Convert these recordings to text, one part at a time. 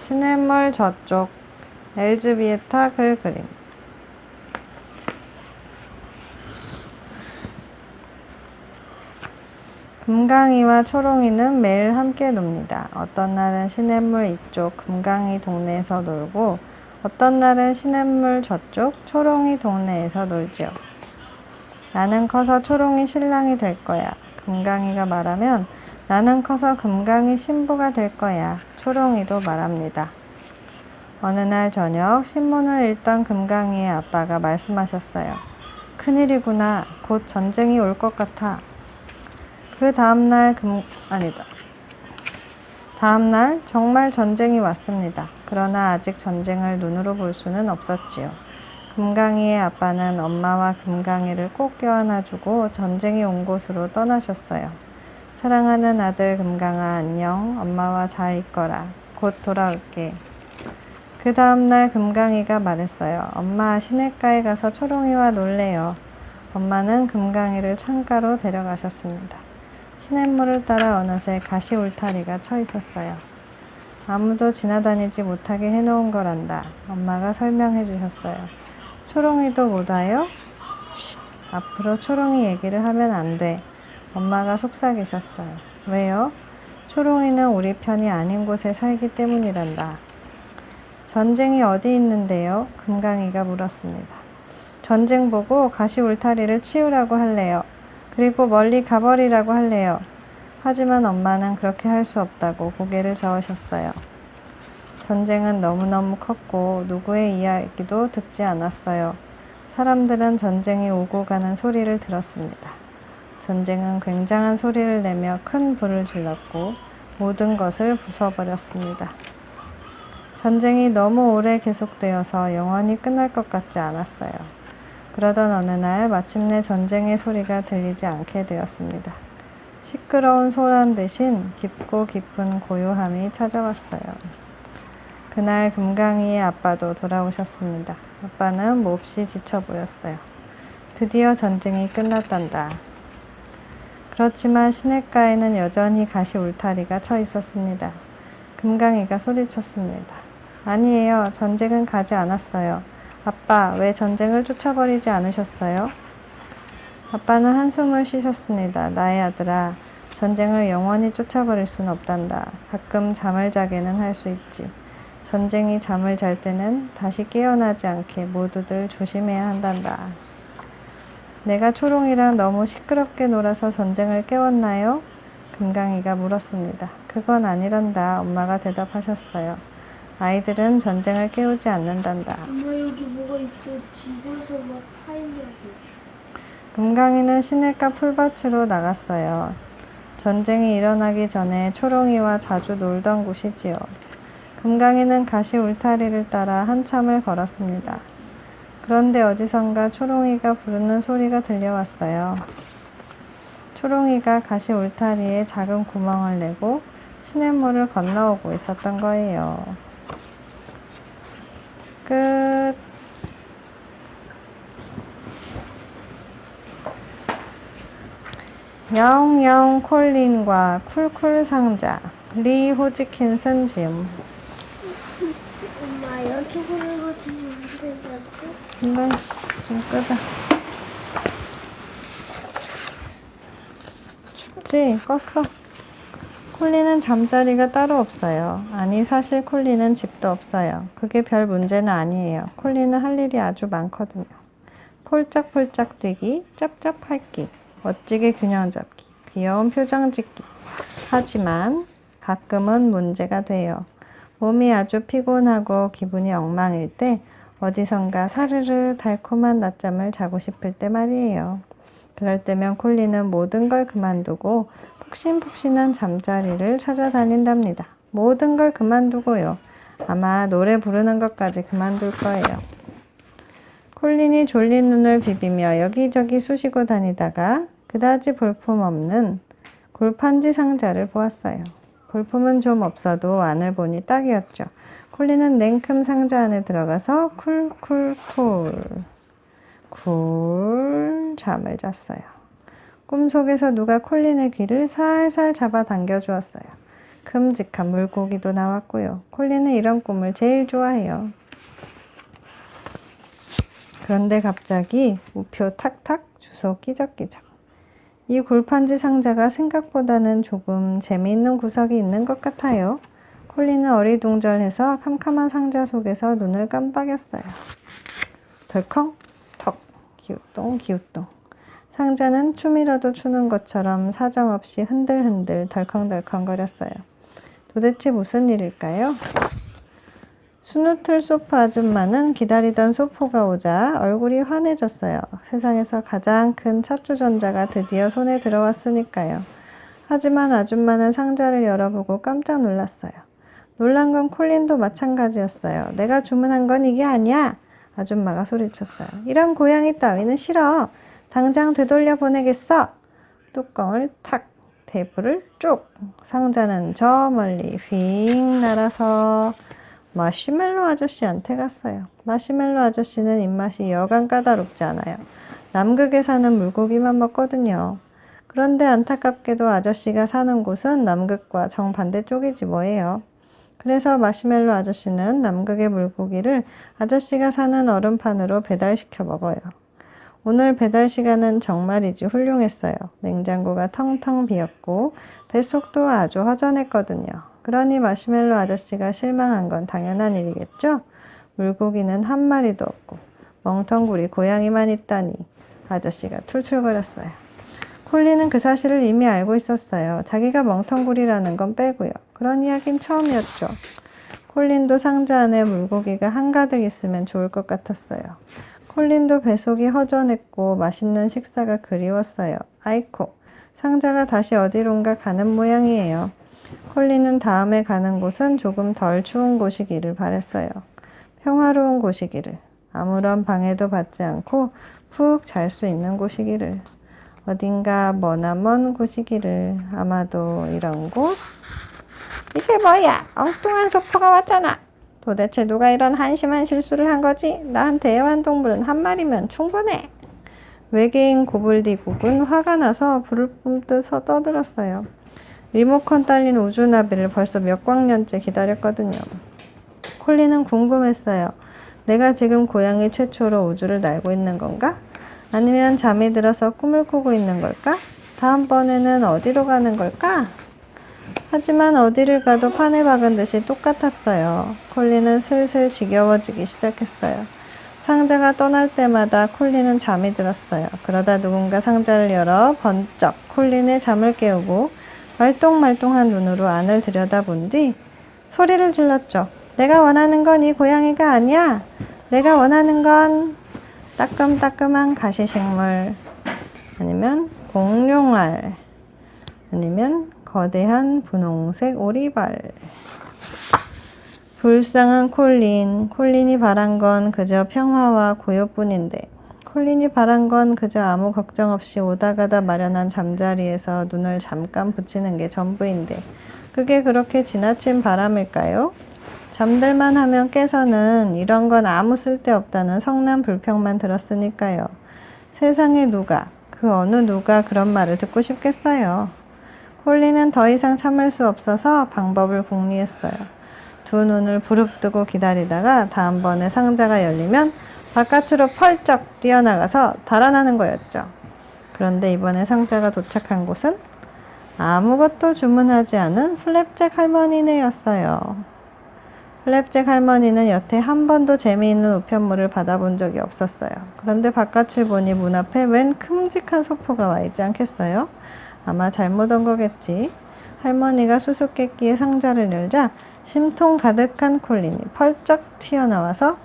시냇물 저쪽 엘즈비에타 글그림. 금강이와 초롱이는 매일 함께 놉니다. 어떤 날은 시냇물 이쪽 금강이 동네에서 놀고 어떤 날은 시냇물 저쪽 초롱이 동네에서 놀지요. 나는 커서 초롱이 신랑이 될 거야. 금강이가 말하면 나는 커서 금강이 신부가 될 거야. 초롱이도 말합니다. 어느 날 저녁 신문을 읽던 금강이의 아빠가 말씀하셨어요. 큰일이구나. 곧 전쟁이 올 것 같아. 그 다음날 다음날 정말 전쟁이 왔습니다. 그러나 아직 전쟁을 눈으로 볼 수는 없었지요. 금강이의 아빠는 엄마와 금강이를 꼭 껴안아주고 전쟁이 온 곳으로 떠나셨어요. 사랑하는 아들 금강아 안녕. 엄마와 잘 있거라. 곧 돌아올게. 그 다음날 금강이가 말했어요. 엄마 시냇가에 가서 초롱이와 놀래요. 엄마는 금강이를 창가로 데려가셨습니다. 시냇물을 따라 어느새 가시 울타리가 쳐 있었어요. 아무도 지나다니지 못하게 해놓은 거란다. 엄마가 설명해 주셨어요. 초롱이도 못 와요? 쉿! 앞으로 초롱이 얘기를 하면 안 돼. 엄마가 속삭이셨어요. 왜요? 초롱이는 우리 편이 아닌 곳에 살기 때문이란다. 전쟁이 어디 있는데요? 금강이가 물었습니다. 전쟁 보고 가시 울타리를 치우라고 할래요. 그리고 멀리 가버리라고 할래요. 하지만 엄마는 그렇게 할 수 없다고 고개를 저으셨어요. 전쟁은 너무너무 컸고 누구의 이야기도 듣지 않았어요. 사람들은 전쟁이 오고 가는 소리를 들었습니다. 전쟁은 굉장한 소리를 내며 큰 불을 질렀고 모든 것을 부숴버렸습니다. 전쟁이 너무 오래 계속되어서 영원히 끝날 것 같지 않았어요. 그러던 어느 날 마침내 전쟁의 소리가 들리지 않게 되었습니다. 시끄러운 소란 대신 깊고 깊은 고요함이 찾아왔어요. 그날 금강이의 아빠도 돌아오셨습니다. 아빠는 몹시 지쳐 보였어요. 드디어 전쟁이 끝났단다. 그렇지만 시냇가에는 여전히 가시 울타리가 쳐 있었습니다. 금강이가 소리쳤습니다. 아니에요. 전쟁은 가지 않았어요. 아빠, 왜 전쟁을 쫓아버리지 않으셨어요? 아빠는 한숨을 쉬셨습니다. 나의 아들아, 전쟁을 영원히 쫓아버릴 수는 없단다. 가끔 잠을 자게는 할 수 있지. 전쟁이 잠을 잘 때는 다시 깨어나지 않게 모두들 조심해야 한단다. 내가 초롱이랑 너무 시끄럽게 놀아서 전쟁을 깨웠나요? 금강이가 물었습니다. 그건 아니란다. 엄마가 대답하셨어요. 아이들은 전쟁을 깨우지 않는단다. 엄마 여기 뭐가 있어? 집어서 막 파이냐고. 금강이는 시냇가 풀밭으로 나갔어요. 전쟁이 일어나기 전에 초롱이와 자주 놀던 곳이지요. 금강이는 가시 울타리를 따라 한참을 걸었습니다. 그런데 어디선가 초롱이가 부르는 소리가 들려왔어요. 초롱이가 가시 울타리에 작은 구멍을 내고 시냇물을 건너오고 있었던 거예요. 끝. 야옹야옹 콜린과 쿨쿨 상자 리 호지킨슨 짐. 엄마 이쪽으로 해가지고 안 되냐고? 그래, 좀 끄자. 춥지? 껐어. 콜리는 잠자리가 따로 없어요. 아니, 사실 콜리는 집도 없어요. 그게 별 문제는 아니에요. 콜리는 할 일이 아주 많거든요. 폴짝폴짝 뛰기, 짭짭 핥기, 멋지게 균형 잡기, 귀여운 표정 짓기. 하지만 가끔은 문제가 돼요. 몸이 아주 피곤하고 기분이 엉망일 때 어디선가 사르르 달콤한 낮잠을 자고 싶을 때 말이에요. 그럴 때면 콜리는 모든 걸 그만두고 푹신푹신한 잠자리를 찾아다닌답니다. 모든 걸 그만두고요. 아마 노래 부르는 것까지 그만둘 거예요. 콜린이 졸린 눈을 비비며 여기저기 쑤시고 다니다가 그다지 볼품없는 골판지 상자를 보았어요. 볼품은 좀 없어도 안을 보니 딱이었죠. 콜린은 냉큼 상자 안에 들어가서 쿨쿨쿨 잠을 잤어요. 꿈속에서 누가 콜린의 귀를 살살 잡아 당겨 주었어요. 큼직한 물고기도 나왔고요. 콜린은 이런 꿈을 제일 좋아해요. 그런데 갑자기 우표 탁탁, 주소 끼적끼적. 이 골판지 상자가 생각보다는 조금 재미있는 구석이 있는 것 같아요. 콜린은 어리둥절해서 캄캄한 상자 속에서 눈을 깜빡였어요. 덜컹, 턱, 기우똥, 기우똥. 상자는 춤이라도 추는 것처럼 사정없이 흔들흔들 덜컹덜컹거렸어요. 도대체 무슨 일일까요? 수누틀 소프 아줌마는 기다리던 소포가 오자 얼굴이 환해졌어요. 세상에서 가장 큰 찻주전자가 드디어 손에 들어왔으니까요. 하지만 아줌마는 상자를 열어보고 깜짝 놀랐어요. 놀란 건 콜린도 마찬가지였어요. 내가 주문한 건 이게 아니야! 아줌마가 소리쳤어요. 이런 고양이 따위는 싫어! 당장 되돌려 보내겠어! 뚜껑을 탁! 테이프를 쭉! 상자는 저 멀리 휙 날아서 마시멜로 아저씨한테 갔어요. 마시멜로 아저씨는 입맛이 여간 까다롭지 않아요. 남극에 사는 물고기만 먹거든요. 그런데 안타깝게도 아저씨가 사는 곳은 남극과 정반대쪽이지 뭐예요. 그래서 마시멜로 아저씨는 남극의 물고기를 아저씨가 사는 얼음판으로 배달시켜 먹어요. 오늘 배달 시간은 정말이지 훌륭했어요. 냉장고가 텅텅 비었고 뱃속도 아주 허전했거든요. 그러니 마시멜로 아저씨가 실망한 건 당연한 일이겠죠? 물고기는 한 마리도 없고 멍텅구리 고양이만 있다니. 아저씨가 툴툴거렸어요. 콜린은 그 사실을 이미 알고 있었어요. 자기가 멍텅구리라는 건 빼고요. 그런 이야기는 처음이었죠. 콜린도 상자 안에 물고기가 한가득 있으면 좋을 것 같았어요. 콜린도 뱃속이 허전했고 맛있는 식사가 그리웠어요. 아이코, 상자가 다시 어디론가 가는 모양이에요. 콜린은 다음에 가는 곳은 조금 덜 추운 곳이기를 바랬어요. 평화로운 곳이기를, 아무런 방해도 받지 않고 푹 잘 수 있는 곳이기를, 어딘가 머나먼 곳이기를, 아마도 이런 곳? 이게 뭐야? 엉뚱한 소포가 왔잖아. 도대체 누가 이런 한심한 실수를 한 거지? 나한테 애완동물은 한 마리면 충분해. 외계인 고블디국은 화가 나서 불을 뿜듯 떠들었어요. 리모컨 딸린 우주나비를 벌써 몇 광년째 기다렸거든요. 콜린은 궁금했어요. 내가 지금 고양이 최초로 우주를 날고 있는 건가? 아니면 잠이 들어서 꿈을 꾸고 있는 걸까? 다음번에는 어디로 가는 걸까? 하지만 어디를 가도 판에 박은 듯이 똑같았어요. 콜린은 슬슬 지겨워지기 시작했어요. 상자가 떠날 때마다 콜린은 잠이 들었어요. 그러다 누군가 상자를 열어 번쩍 콜린의 잠을 깨우고 말똥말똥한 눈으로 안을 들여다본 뒤 소리를 질렀죠. 내가 원하는 건 이 고양이가 아니야. 내가 원하는 건 따끔따끔한 가시식물, 아니면 공룡알, 아니면 거대한 분홍색 오리발. 불쌍한 콜린. 콜린이 바란 건 그저 평화와 고요뿐인데, 콜린이 바란 건 그저 아무 걱정 없이 오다 가다 마련한 잠자리에서 눈을 잠깐 붙이는 게 전부인데, 그게 그렇게 지나친 바람일까요? 잠들만 하면 깨서는 이런 건 아무 쓸데없다는 성난 불평만 들었으니까요. 세상에 누가, 그 어느 누가 그런 말을 듣고 싶겠어요. 콜린은 더 이상 참을 수 없어서 방법을 궁리했어요. 두 눈을 부릅뜨고 기다리다가 다음번에 상자가 열리면 바깥으로 펄쩍 뛰어나가서 달아나는 거였죠. 그런데 이번에 상자가 도착한 곳은 아무것도 주문하지 않은 플랩잭 할머니네였어요. 플랩잭 할머니는 여태 한 번도 재미있는 우편물을 받아본 적이 없었어요. 그런데 바깥을 보니 문 앞에 웬 큼직한 소포가 와 있지 않겠어요? 아마 잘못 온 거겠지. 할머니가 수수께끼의 상자를 열자 심통 가득한 콜린이 펄쩍 튀어나와서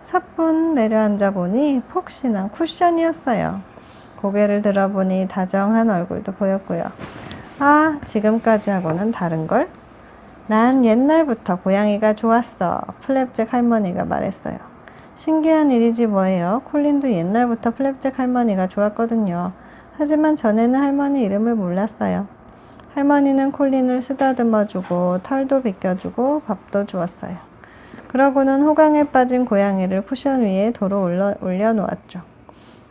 사뿐 내려앉아 보니 폭신한 쿠션이었어요. 고개를 들어보니 다정한 얼굴도 보였고요. 아, 지금까지 하고는 다른걸? 난 옛날부터 고양이가 좋았어. 플랩잭 할머니가 말했어요. 신기한 일이지 뭐예요. 콜린도 옛날부터 플랩잭 할머니가 좋았거든요. 하지만 전에는 할머니 이름을 몰랐어요. 할머니는 콜린을 쓰다듬어주고 털도 빗겨주고 밥도 주었어요. 그러고는 호강에 빠진 고양이를 쿠션 위에 도로 올려놓았죠.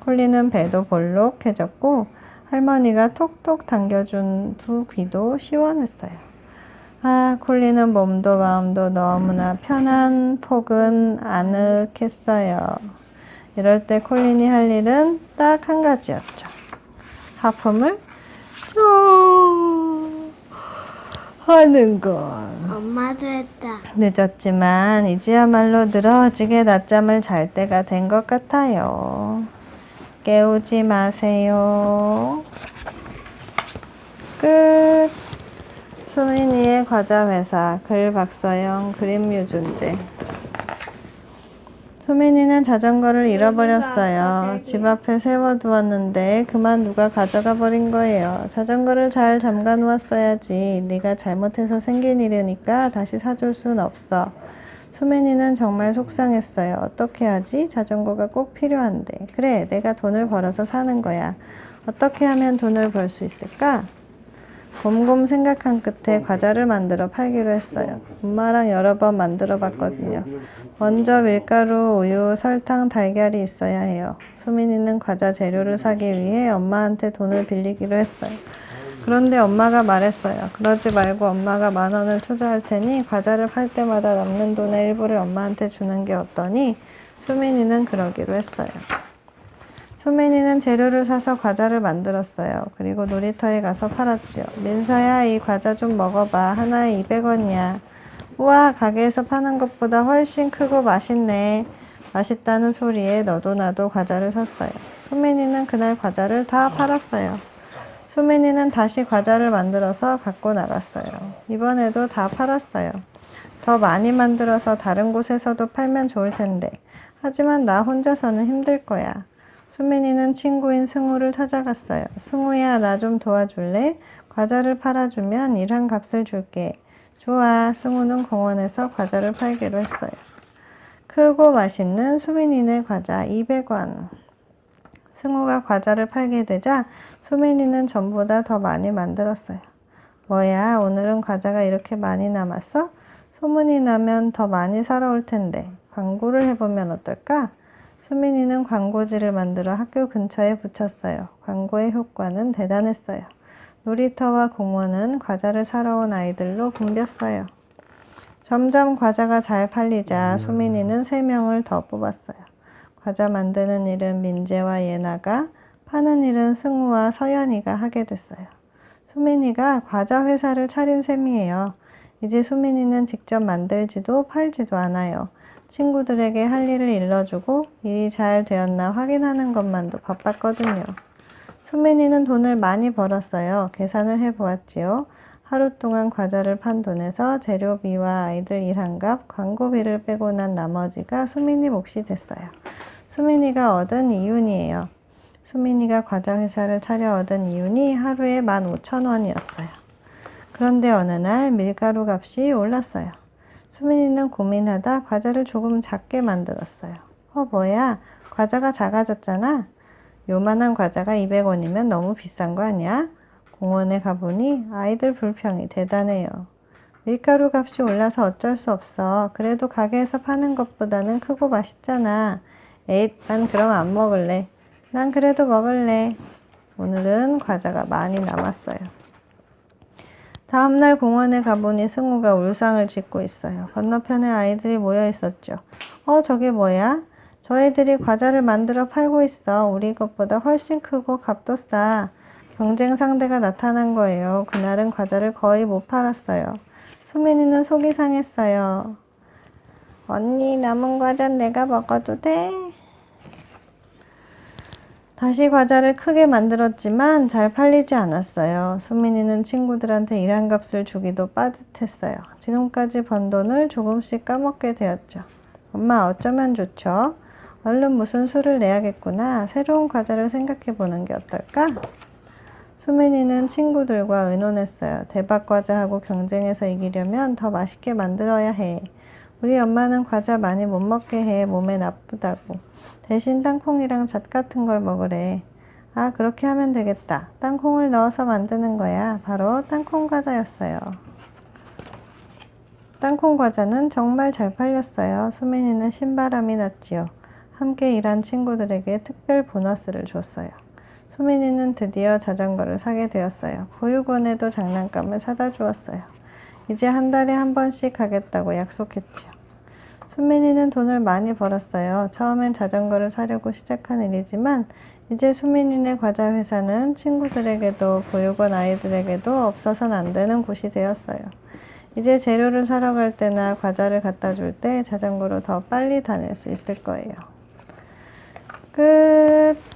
콜린은 배도 볼록해졌고 할머니가 톡톡 당겨준 두 귀도 시원했어요. 아, 콜리는 몸도 마음도 너무나 편한 폭은 아늑했어요. 이럴 때 콜린이 할 일은 딱 한 가지였죠. 하품을 쭉 하는 것. 엄마도 했다. 늦었지만 이제야말로 늘어지게 낮잠을 잘 때가 된 것 같아요. 깨우지 마세요. 끝. 수민이의 과자회사, 글 박서영, 그림 유준재. 수민이는 자전거를 잃어버렸어요. 집 앞에 세워두었는데 그만 누가 가져가 버린 거예요. 자전거를 잘 잠가 놓았어야지. 네가 잘못해서 생긴 일이니까 다시 사줄 순 없어. 수민이는 정말 속상했어요. 어떻게 하지? 자전거가 꼭 필요한데. 그래, 내가 돈을 벌어서 사는 거야. 어떻게 하면 돈을 벌 수 있을까? 곰곰 생각한 끝에 과자를 만들어 팔기로 했어요. 엄마랑 여러 번 만들어 봤거든요. 먼저 밀가루, 우유, 설탕, 달걀이 있어야 해요. 수민이는 과자 재료를 사기 위해 엄마한테 돈을 빌리기로 했어요. 그런데 엄마가 말했어요. 그러지 말고 엄마가 10,000원을 투자할 테니 과자를 팔 때마다 남는 돈의 일부를 엄마한테 주는 게 어떠니? 수민이는 그러기로 했어요. 수민이는 재료를 사서 과자를 만들었어요. 그리고 놀이터에 가서 팔았죠. 민서야, 이 과자 좀 먹어봐. 하나에 200원이야. 우와, 가게에서 파는 것보다 훨씬 크고 맛있네. 맛있다는 소리에 너도 나도 과자를 샀어요. 수민이는 그날 과자를 다 팔았어요. 수민이는 다시 과자를 만들어서 갖고 나갔어요. 이번에도 다 팔았어요. 더 많이 만들어서 다른 곳에서도 팔면 좋을 텐데. 하지만 나 혼자서는 힘들 거야. 수민이는 친구인 승우를 찾아갔어요. 승우야, 나 좀 도와줄래? 과자를 팔아주면 일한 값을 줄게. 좋아. 승우는 공원에서 과자를 팔기로 했어요. 크고 맛있는 수민이네 과자 200원. 승우가 과자를 팔게 되자 수민이는 전보다 더 많이 만들었어요. 뭐야, 오늘은 과자가 이렇게 많이 남았어? 소문이 나면 더 많이 사러 올 텐데. 광고를 해보면 어떨까? 수민이는 광고지를 만들어 학교 근처에 붙였어요. 광고의 효과는 대단했어요. 놀이터와 공원은 과자를 사러 온 아이들로 붐볐어요. 점점 과자가 잘 팔리자 수민이는 3명을 더 뽑았어요. 과자 만드는 일은 민재와 예나가, 파는 일은 승우와 서연이가 하게 됐어요. 수민이가 과자 회사를 차린 셈이에요. 이제 수민이는 직접 만들지도 팔지도 않아요. 친구들에게 할 일을 일러주고 일이 잘 되었나 확인하는 것만도 바빴거든요. 수민이는 돈을 많이 벌었어요. 계산을 해보았지요. 하루 동안 과자를 판 돈에서 재료비와 아이들 일한값, 광고비를 빼고 난 나머지가 수민이 몫이 됐어요. 수민이가 얻은 이윤이에요. 수민이가 과자 회사를 차려 얻은 이윤이 하루에 15,000원이었어요. 그런데 어느 날 밀가루 값이 올랐어요. 수민이는 고민하다 과자를 조금 작게 만들었어요. 뭐야? 과자가 작아졌잖아? 요만한 과자가 200원이면 너무 비싼 거 아니야? 공원에 가보니 아이들 불평이 대단해요. 밀가루 값이 올라서 어쩔 수 없어. 그래도 가게에서 파는 것보다는 크고 맛있잖아. 에잇, 난 그럼 안 먹을래. 난 그래도 먹을래. 오늘은 과자가 많이 남았어요. 다음날 공원에 가보니 승우가 울상을 짓고 있어요. 건너편에 아이들이 모여 있었죠. 저게 뭐야? 저 애들이 과자를 만들어 팔고 있어. 우리 것보다 훨씬 크고 값도 싸. 경쟁 상대가 나타난 거예요. 그날은 과자를 거의 못 팔았어요. 수민이는 속이 상했어요. 언니, 남은 과자는 내가 먹어도 돼? 다시 과자를 크게 만들었지만 잘 팔리지 않았어요. 수민이는 친구들한테 일한 값을 주기도 빠듯했어요. 지금까지 번 돈을 조금씩 까먹게 되었죠. 엄마, 어쩌면 좋죠? 얼른 무슨 수를 내야겠구나. 새로운 과자를 생각해 보는 게 어떨까? 수민이는 친구들과 의논했어요. 대박 과자하고 경쟁해서 이기려면 더 맛있게 만들어야 해. 우리 엄마는 과자 많이 못 먹게 해. 몸에 나쁘다고. 대신 땅콩이랑 잣 같은 걸 먹으래. 아, 그렇게 하면 되겠다. 땅콩을 넣어서 만드는 거야. 바로 땅콩 과자였어요. 땅콩 과자는 정말 잘 팔렸어요. 수민이는 신바람이 났지요. 함께 일한 친구들에게 특별 보너스를 줬어요. 수민이는 드디어 자전거를 사게 되었어요. 보육원에도 장난감을 사다 주었어요. 이제 한 달에 한 번씩 가겠다고 약속했지요. 수민이는 돈을 많이 벌었어요. 처음엔 자전거를 사려고 시작한 일이지만 이제 수민이네 과자 회사는 친구들에게도 보육원 아이들에게도 없어서는 안 되는 곳이 되었어요. 이제 재료를 사러 갈 때나 과자를 갖다 줄 때 자전거로 더 빨리 다닐 수 있을 거예요. 끝.